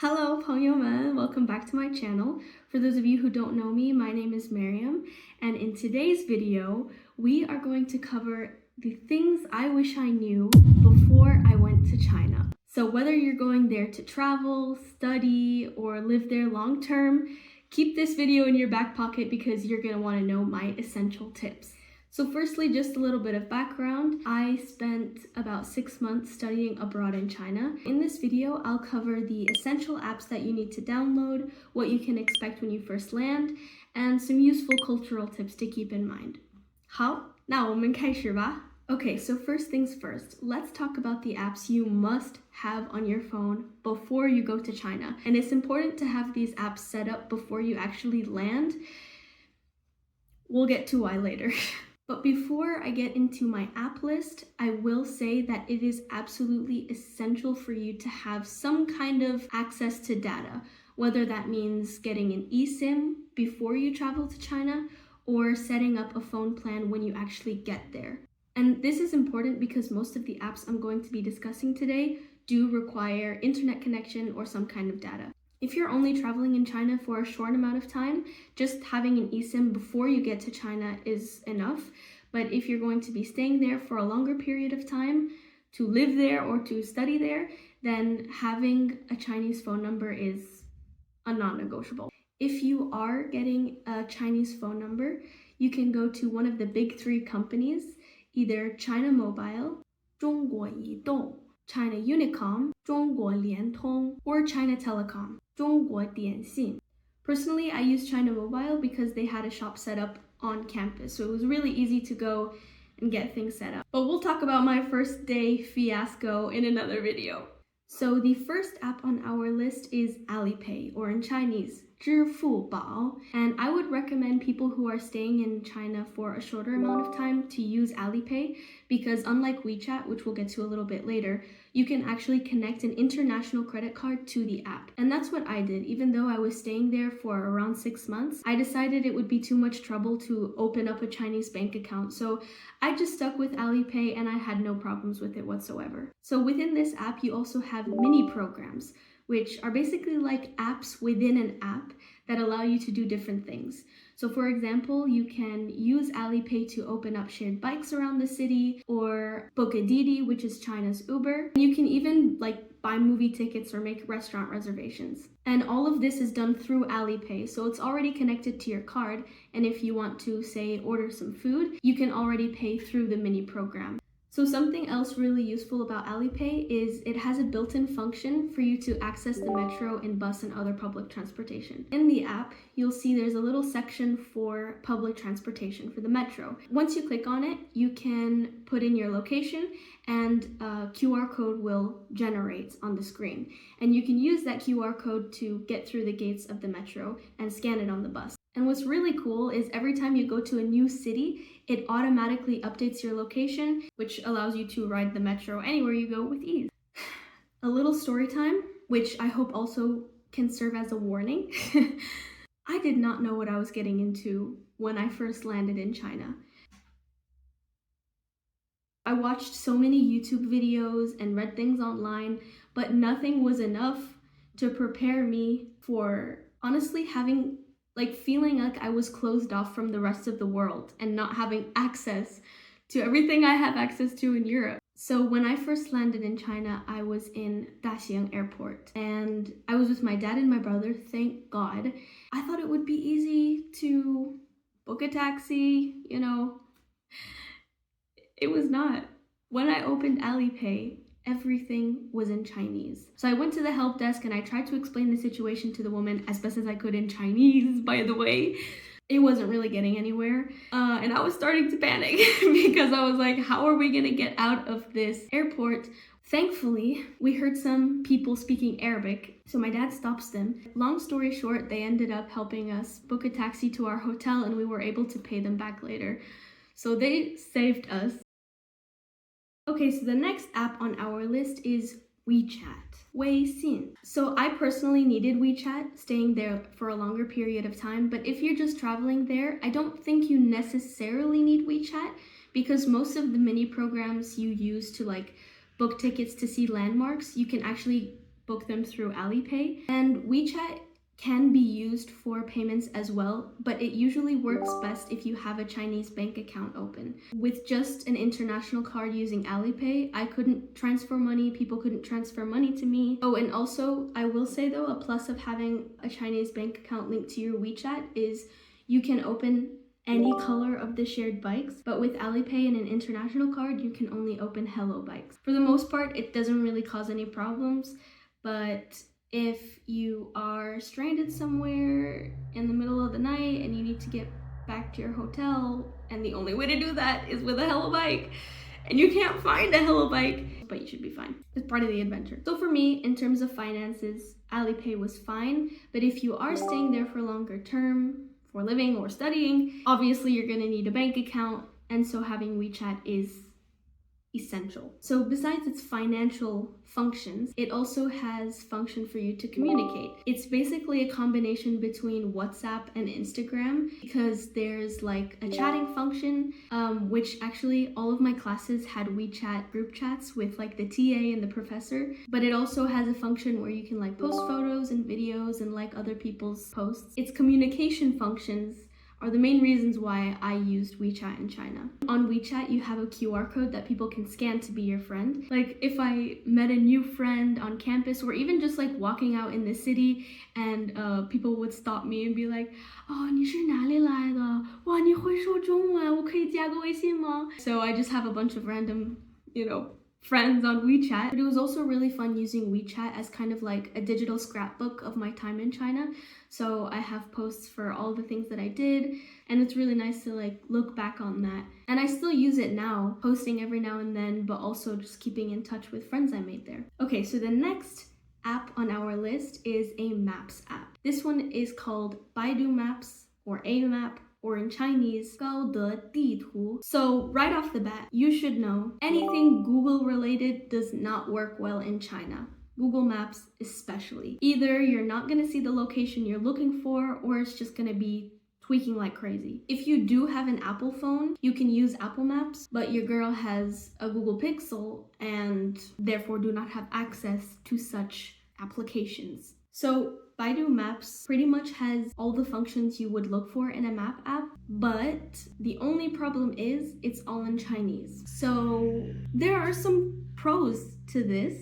Hello, 朋友们! Welcome back to my channel. For those of you who don't know me, my name is Miriam, and in today's video, we are going to cover the things I wish I knew before I went to China. So whether you're going there to travel, study, or live there long term, keep this video in your back pocket because you're going to want to know my essential tips. So firstly, just a little bit of background. I spent about 6 months studying abroad in China. In this video, I'll cover the essential apps that you need to download, what you can expect when you first land, and some useful cultural tips to keep in mind. 好，那我们开始吧。Okay, so first things first, let's talk about the apps you must have on your phone before you go to China. And it's important to have these apps set up before you actually land. We'll get to why later. But before I get into my app list, I will say that it is absolutely essential for you to have some kind of access to data, whether that means getting an eSIM before you travel to China or setting up a phone plan when you actually get there. And this is important because most of the apps I'm going to be discussing today do require internet connection or some kind of data. If you're only traveling in China for a short amount of time, just having an eSIM before you get to China is enough. But if you're going to be staying there for a longer period of time, to live there or to study there, then having a Chinese phone number is a non-negotiable. If you are getting a Chinese phone number, you can go to one of the big three companies, either China Mobile, 中国移动, China Unicom, 中国联通, or China Telecom, 中国电信. Personally, I use China Mobile because they had a shop set up on campus, so it was really easy to go and get things set up. But we'll talk about my first day fiasco in another video. So the first app on our list is Alipay, or in Chinese, 支付宝. And I would recommend people who are staying in China for a shorter amount of time to use Alipay because unlike WeChat, which we'll get to a little bit later, you can actually connect an international credit card to the app. And that's what I did. Even though I was staying there for around 6 months, I decided it would be too much trouble to open up a Chinese bank account. So I just stuck with Alipay and I had no problems with it whatsoever. So within this app, you also have mini programs, which are basically like apps within an app that allow you to do different things. So for example, you can use Alipay to open up shared bikes around the city or book a Didi, which is China's Uber. You can even buy movie tickets or make restaurant reservations. And all of this is done through Alipay, so it's already connected to your card. And if you want to, say, order some food, you can already pay through the mini program. So something else really useful about Alipay is it has a built-in function for you to access the metro and bus and other public transportation. In the app, you'll see there's a little section for public transportation for the metro. Once you click on it, you can put in your location and a QR code will generate on the screen. And you can use that QR code to get through the gates of the metro and scan it on the bus. And what's really cool is every time you go to a new city, it automatically updates your location, which allows you to ride the metro anywhere you go with ease. A little story time, which I hope also can serve as a warning. I did not know what I was getting into when I first landed in China. I watched so many YouTube videos and read things online, but nothing was enough to prepare me for honestly feeling like I was closed off from the rest of the world and not having access to everything I have access to in Europe. So when I first landed in China, I was in Daxiang airport and I was with my dad and my brother, thank God. I thought it would be easy to book a taxi, It was not. When I opened Alipay, everything was in Chinese. So I went to the help desk and I tried to explain the situation to the woman as best as I could in Chinese, by the way. It wasn't really getting anywhere. And I was starting to panic because I was like, how are we gonna get out of this airport? Thankfully, we heard some people speaking Arabic, so my dad stops them. Long story short, they ended up helping us book a taxi to our hotel and we were able to pay them back later. So they saved us. Okay, so the next app on our list is WeChat, 微信. So I personally needed WeChat, staying there for a longer period of time, but if you're just traveling there, I don't think you necessarily need WeChat because most of the mini programs you use to book tickets to see landmarks, you can actually book them through Alipay. And WeChat can be used for payments as well, but it usually works best if you have a Chinese bank account open. With just an international card using Alipay, I couldn't transfer money, people couldn't transfer money to me. Oh, and also, I will say though, a plus of having a Chinese bank account linked to your WeChat is you can open any color of the shared bikes, but with Alipay and an international card, you can only open Hello bikes. For the most part, it doesn't really cause any problems, but if you are stranded somewhere in the middle of the night and you need to get back to your hotel, and the only way to do that is with a Hello bike, and you can't find a Hello bike, but you should be fine. It's part of the adventure. So for me, in terms of finances, Alipay was fine, but if you are staying there for longer term, for living or studying, obviously you're gonna need a bank account, and so having WeChat is essential. So besides its financial functions, it also has function for you to communicate. It's basically a combination between WhatsApp and Instagram, because there's like a chatting function, which actually all of my classes had WeChat group chats with like the TA and the professor, but it also has a function where you can like post photos and videos and like other people's posts. Its communication functions are the main reasons why I used WeChat in China. On WeChat, you have a QR code that people can scan to be your friend. Like if I met a new friend on campus, or even just like walking out in the city, and people would stop me and be like, "Oh, 你是哪里来的? 哇，你会说中文？我可以加个微信吗?" So I just have a bunch of random, friends on WeChat. But it was also really fun using WeChat as kind of like a digital scrapbook of my time in China. So I have posts for all the things that I did, and it's really nice to like look back on that. And I still use it now, posting every now and then, but also just keeping in touch with friends I made there. Okay, so the next app on our list is a Maps app. This one is called Baidu Maps, or A Map, or in Chinese, 高德地图. So right off the bat, you should know anything Google related does not work well in China. Google Maps especially. Either you're not gonna see the location you're looking for, or it's just gonna be tweaking like crazy. If you do have an Apple phone, you can use Apple Maps, but your girl has a Google Pixel and therefore do not have access to such applications. So Baidu Maps pretty much has all the functions you would look for in a map app, but the only problem is it's all in Chinese. So there are some pros to this.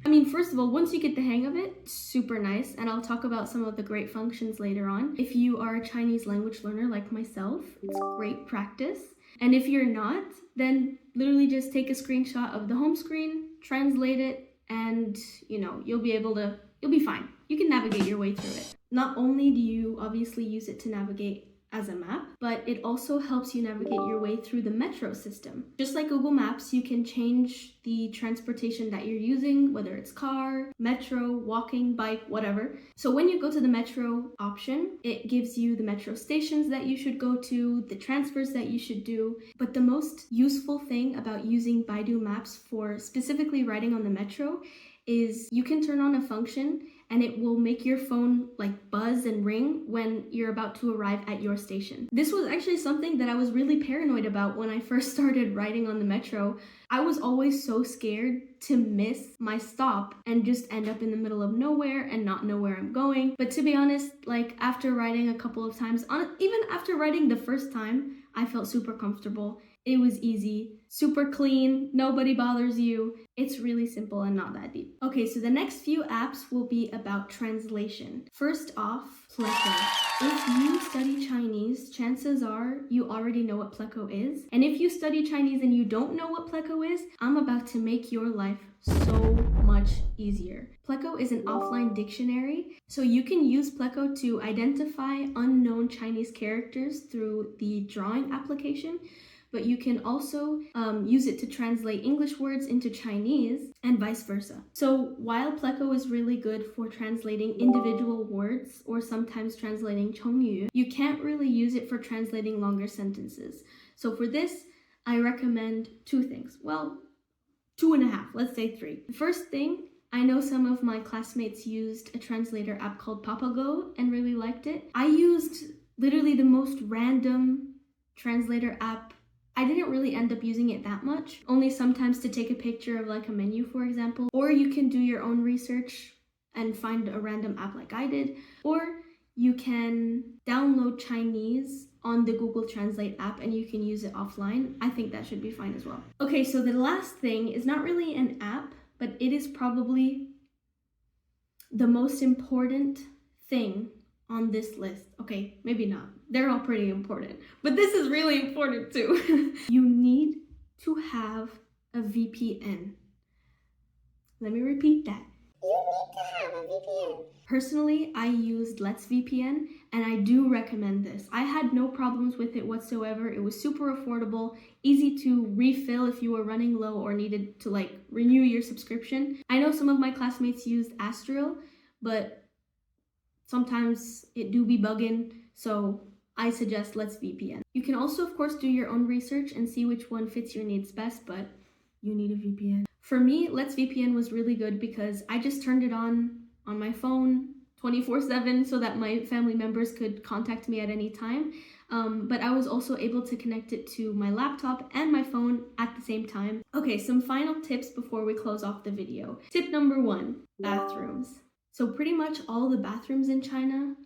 I mean, first of all, once you get the hang of it, it's super nice, and I'll talk about some of the great functions later on. If you are a Chinese language learner like myself, it's great practice. And if you're not, then literally just take a screenshot of the home screen, translate it, and you'll be fine. You can navigate your way through it. Not only do you obviously use it to navigate as a map, but it also helps you navigate your way through the metro system. Just like Google Maps, you can change the transportation that you're using, whether it's car, metro, walking, bike, whatever. So when you go to the metro option, it gives you the metro stations that you should go to, the transfers that you should do. But the most useful thing about using Baidu Maps for specifically riding on the metro is you can turn on a function and it will make your phone like buzz and ring when you're about to arrive at your station. This was actually something that I was really paranoid about when I first started riding on the metro. I was always so scared to miss my stop and just end up in the middle of nowhere and not know where I'm going. But to be honest, like after riding a couple of times, even after riding the first time, I felt super comfortable. It was easy, super clean, nobody bothers you. It's really simple and not that deep. Okay, so the next few apps will be about translation. First off, Pleco. If you study Chinese, chances are you already know what Pleco is. And if you study Chinese and you don't know what Pleco is, I'm about to make your life so much easier. Pleco is an offline dictionary, so you can use Pleco to identify unknown Chinese characters through the drawing application. But you can also use it to translate English words into Chinese and vice versa. So while Pleco is really good for translating individual words or sometimes translating 成语, you can't really use it for translating longer sentences. So for this, I recommend two things. Well, 2.5, let's say 3. The first thing, I know some of my classmates used a translator app called Papago and really liked it. I used literally the most random translator app. I didn't really end up using it that much, only sometimes to take a picture of like a menu, for example, or you can do your own research and find a random app like I did, or you can download Chinese on the Google Translate app and you can use it offline. I think that should be fine as well. Okay, so the last thing is not really an app, but it is probably the most important thing on this list. Okay, maybe not. They're all pretty important, but this is really important too. You need to have a VPN. Let me repeat that. You need to have a VPN. Personally, I used Let's VPN and I do recommend this. I had no problems with it whatsoever. It was super affordable, easy to refill if you were running low or needed to renew your subscription. I know some of my classmates used Astral, but sometimes it do be bugging, so I suggest Let's VPN. You can also, of course, do your own research and see which one fits your needs best, but you need a VPN. For me, Let's VPN was really good because I just turned it on my phone 24/7 so that my family members could contact me at any time. But I was also able to connect it to my laptop and my phone at the same time. Okay, some final tips before we close off the video. Tip number 1, bathrooms. So pretty much all the bathrooms in China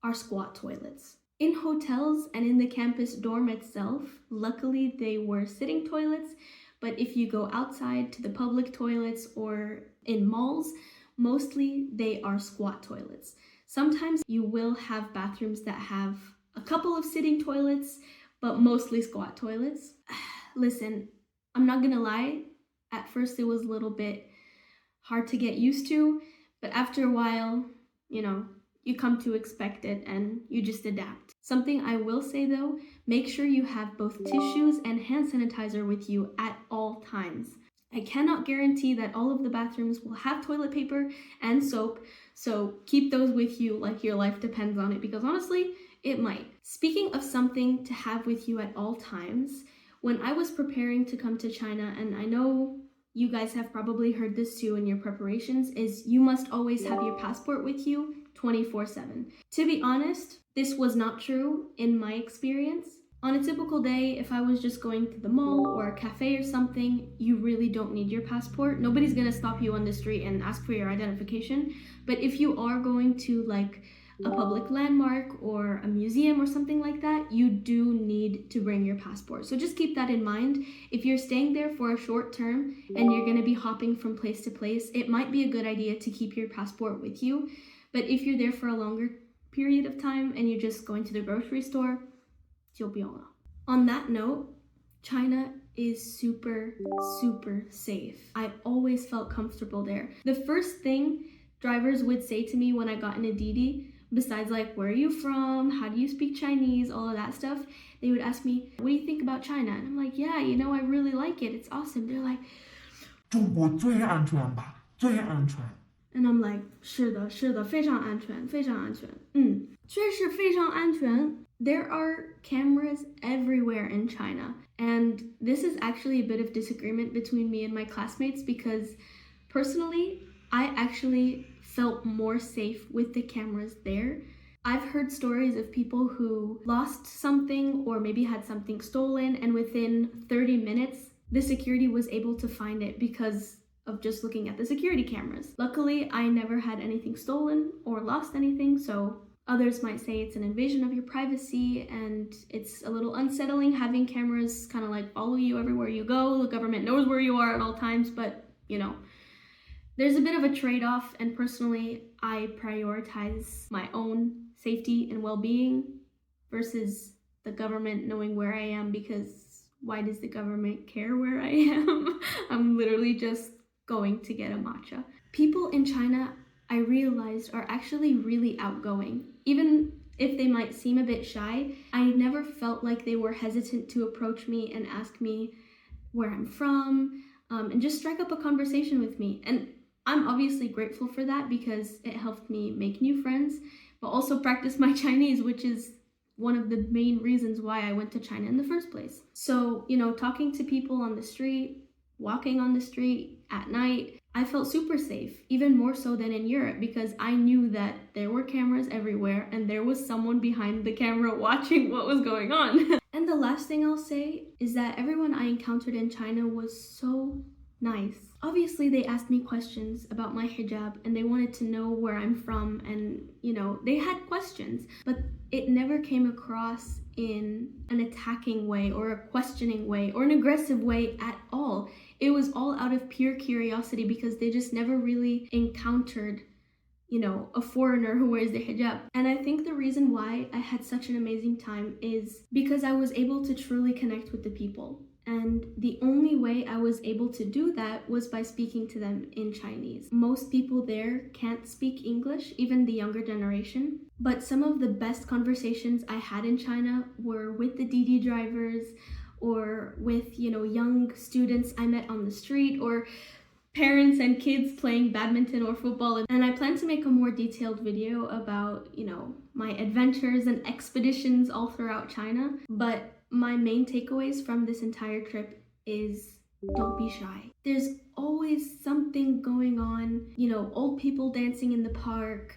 are squat toilets. In hotels and in the campus dorm itself, luckily they were sitting toilets, but if you go outside to the public toilets or in malls, mostly they are squat toilets. Sometimes you will have bathrooms that have a couple of sitting toilets, but mostly squat toilets. Listen, I'm not gonna lie, at first it was a little bit hard to get used to, but after a while, you come to expect it and you just adapt. Something I will say though, make sure you have both tissues and hand sanitizer with you at all times. I cannot guarantee that all of the bathrooms will have toilet paper and soap, so keep those with you like your life depends on it, because honestly, it might. Speaking of something to have with you at all times, when I was preparing to come to China, and I know you guys have probably heard this too in your preparations, is you must always have your passport with you 24/7. To be honest, this was not true in my experience. On a typical day, if I was just going to the mall or a cafe or something, you really don't need your passport. Nobody's gonna stop you on the street and ask for your identification. But if you are going to a public landmark or a museum or something like that, you do need to bring your passport. So just keep that in mind. If you're staying there for a short term and you're gonna be hopping from place to place, it might be a good idea to keep your passport with you. But if you're there for a longer period of time and you're just going to the grocery store, on that note, China is super, super safe. I always felt comfortable there. The first thing drivers would say to me when I got in a Didi, besides where are you from, how do you speak Chinese, all of that stuff, they would ask me, what do you think about China? And I'm like, yeah, I really like it. It's awesome. They're like, 中国最安全吧，最安全。 And I'm like, 是的，非常安全，非常安全。确实非常安全。There are cameras everywhere in China, and this is actually a bit of disagreement between me and my classmates because personally, I actually felt more safe with the cameras there. I've heard stories of people who lost something or maybe had something stolen, and within 30 minutes, the security was able to find it because of just looking at the security cameras. Luckily, I never had anything stolen or lost anything, so others might say it's an invasion of your privacy and it's a little unsettling having cameras kind of follow you everywhere you go. The government knows where you are at all times, but there's a bit of a trade-off, and personally, I prioritize my own safety and well-being versus the government knowing where I am, because why does the government care where I am? I'm literally just going to get a matcha. People in China, I realized, are actually really outgoing. Even if they might seem a bit shy, I never felt like they were hesitant to approach me and ask me where I'm from, and just strike up a conversation with me. And I'm obviously grateful for that because it helped me make new friends, but also practice my Chinese, which is one of the main reasons why I went to China in the first place. So, talking to people on the street, walking on the street at night, I felt super safe, even more so than in Europe, because I knew that there were cameras everywhere and there was someone behind the camera watching what was going on. And the last thing I'll say is that everyone I encountered in China was so nice. Obviously, they asked me questions about my hijab and they wanted to know where I'm from, and they had questions, but it never came across in an attacking way or a questioning way or an aggressive way at all. It was all out of pure curiosity because they just never really encountered a foreigner who wears the hijab. And I think the reason why I had such an amazing time is because I was able to truly connect with the people. And the only way I was able to do that was by speaking to them in Chinese. Most people there can't speak English, even the younger generation. But some of the best conversations I had in China were with the Didi drivers or with, young students I met on the street, or parents and kids playing badminton or football. And I plan to make a more detailed video about, my adventures and expeditions all throughout China. But my main takeaways from this entire trip is don't be shy. There's always something going on, old people dancing in the park.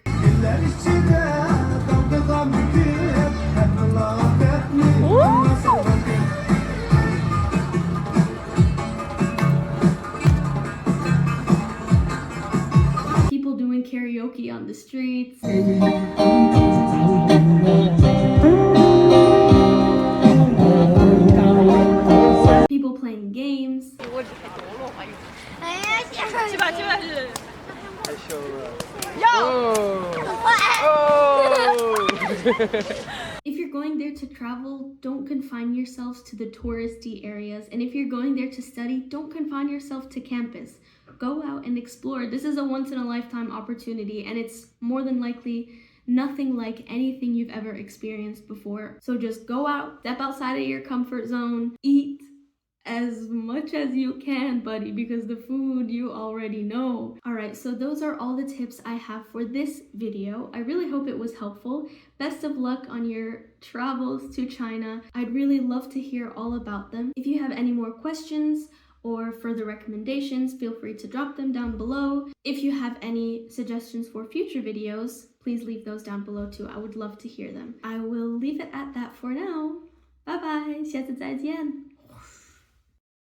People doing karaoke on the streets. People playing games. If you're going there to travel, don't confine yourselves to the touristy areas. And if you're going there to study, don't confine yourself to campus. Go out and explore. This is a once-in-a-lifetime opportunity, and it's more than likely nothing like anything you've ever experienced before. So just go out, step outside of your comfort zone, eat as much as you can, buddy, because the food you already know. Alright, so those are all the tips I have for this video. I really hope it was helpful. Best of luck on your travels to China. I'd really love to hear all about them. If you have any more questions or further recommendations, feel free to drop them down below. If you have any suggestions for future videos, please leave those down below too. I would love to hear them. I will leave it at that for now. Bye bye, 下次再见.